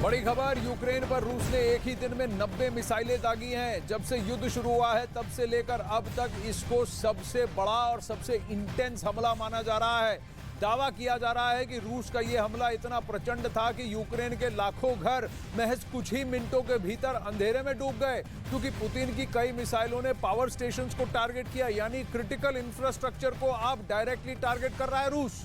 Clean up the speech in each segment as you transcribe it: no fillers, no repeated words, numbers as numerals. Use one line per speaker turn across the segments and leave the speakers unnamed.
बड़ी खबर, यूक्रेन पर रूस ने एक ही दिन में 90 मिसाइलें दागी हैं। जब से युद्ध शुरू हुआ है तब से लेकर अब तक इसको सबसे बड़ा और सबसे इंटेंस हमला माना जा रहा है। दावा किया जा रहा है कि रूस का यह हमला इतना प्रचंड था कि यूक्रेन के लाखों घर महज कुछ ही मिनटों के भीतर अंधेरे में डूब गए, क्योंकि पुतिन की कई मिसाइलों ने पावर स्टेशंस को टारगेट किया। यानी क्रिटिकल इंफ्रास्ट्रक्चर को अब डायरेक्टली टारगेट कर रहा है रूस।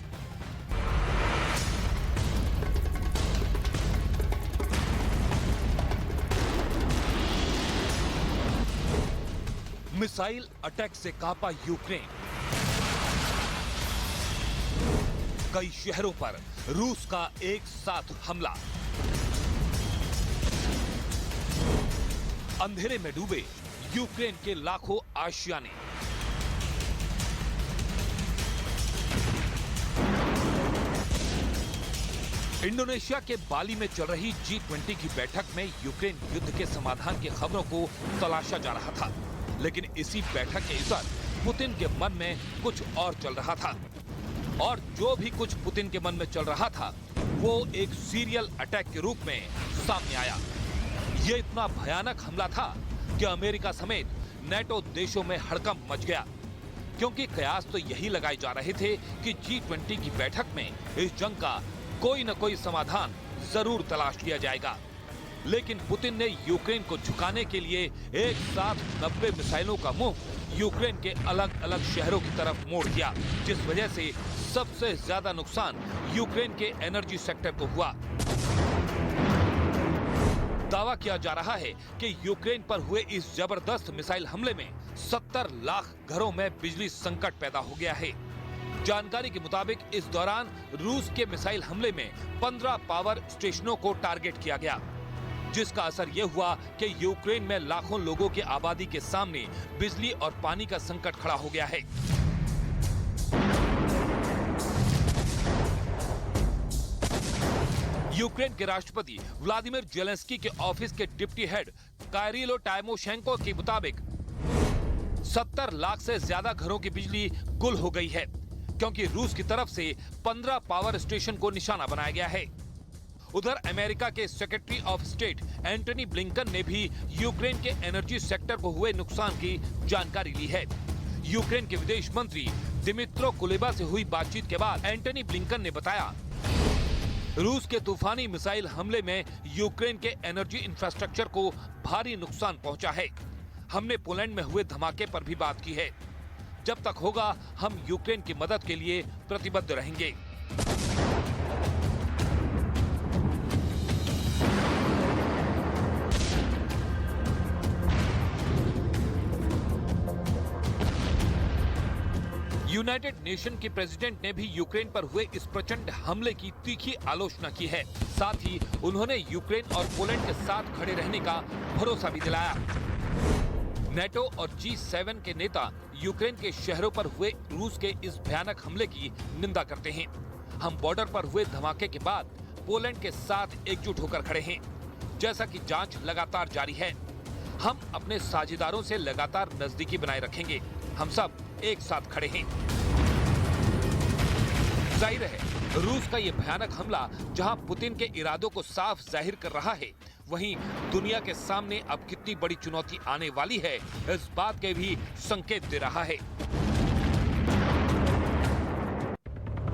मिसाइल अटैक से कांपा यूक्रेन। कई शहरों पर रूस का एक साथ हमला। अंधेरे में डूबे यूक्रेन के लाखों आशियाने। इंडोनेशिया के बाली में चल रही G20 की बैठक में यूक्रेन युद्ध के समाधान की खबरों को तलाशा जा रहा था, लेकिन इसी बैठक के इधर पुतिन के मन में कुछ और चल रहा था। और जो भी कुछ पुतिन के मन में चल रहा था वो एक सीरियल अटैक के रूप में सामने आया। ये इतना भयानक हमला था कि अमेरिका समेत नेटो देशों में हड़कंप मच गया, क्योंकि कयास तो यही लगाए जा रहे थे कि G20 की बैठक में इस जंग का कोई न कोई समाधान जरूर तलाश लिया जाएगा। लेकिन पुतिन ने यूक्रेन को झुकाने के लिए एक साथ 90 मिसाइलों का मुंह यूक्रेन के अलग अलग शहरों की तरफ मोड़ दिया, जिस वजह से सबसे ज्यादा नुकसान यूक्रेन के एनर्जी सेक्टर को हुआ। दावा किया जा रहा है कि यूक्रेन पर हुए इस जबरदस्त मिसाइल हमले में 70 लाख घरों में बिजली संकट पैदा हो गया है। जानकारी के मुताबिक इस दौरान रूस के मिसाइल हमले में 15 पावर स्टेशनों को टारगेट किया गया, जिसका असर यह हुआ कि यूक्रेन में लाखों लोगों की आबादी के सामने बिजली और पानी का संकट खड़ा हो गया है। यूक्रेन के राष्ट्रपति व्लादिमीर जेलेंस्की के ऑफिस के डिप्टी हेड कायरिलो टाइमोशेंको के मुताबिक 70 लाख से ज्यादा घरों की बिजली गुल हो गई है, क्योंकि रूस की तरफ से 15 पावर स्टेशन को निशाना बनाया गया है। उधर अमेरिका के secretary of state Antony Blinken ने भी यूक्रेन के एनर्जी सेक्टर को हुए नुकसान की जानकारी ली है। यूक्रेन के विदेश मंत्री दिमित्रो कुलेबा से हुई बातचीत के बाद एंटनी ब्लिंकन ने बताया, रूस के तूफानी मिसाइल हमले में यूक्रेन के एनर्जी इंफ्रास्ट्रक्चर को भारी नुकसान पहुंचा है। हमने पोलैंड में हुए धमाके पर भी बात की है। जब तक होगा हम यूक्रेन की मदद के लिए प्रतिबद्ध रहेंगे। यूनाइटेड नेशन के प्रेसिडेंट ने भी यूक्रेन पर हुए इस प्रचंड हमले की तीखी आलोचना की है। साथ ही उन्होंने यूक्रेन और पोलैंड के साथ खड़े रहने का भरोसा भी दिलाया। नेटो और G7 के नेता यूक्रेन के शहरों पर हुए रूस के इस भयानक हमले की निंदा करते हैं। हम बॉर्डर पर हुए धमाके के बाद पोलैंड के साथ एकजुट होकर खड़े हैं। जैसा कि जांच लगातार जारी है, हम अपने साझेदारों से लगातार नजदीकी बनाए रखेंगे। हम सब एक साथ खड़े हैं। जाहिर है, रूस का ये भयानक हमला जहां पुतिन के इरादों को साफ जाहिर कर रहा है, वहीं दुनिया के सामने अब कितनी बड़ी चुनौती आने वाली है, इस बात के भी संकेत दे रहा है।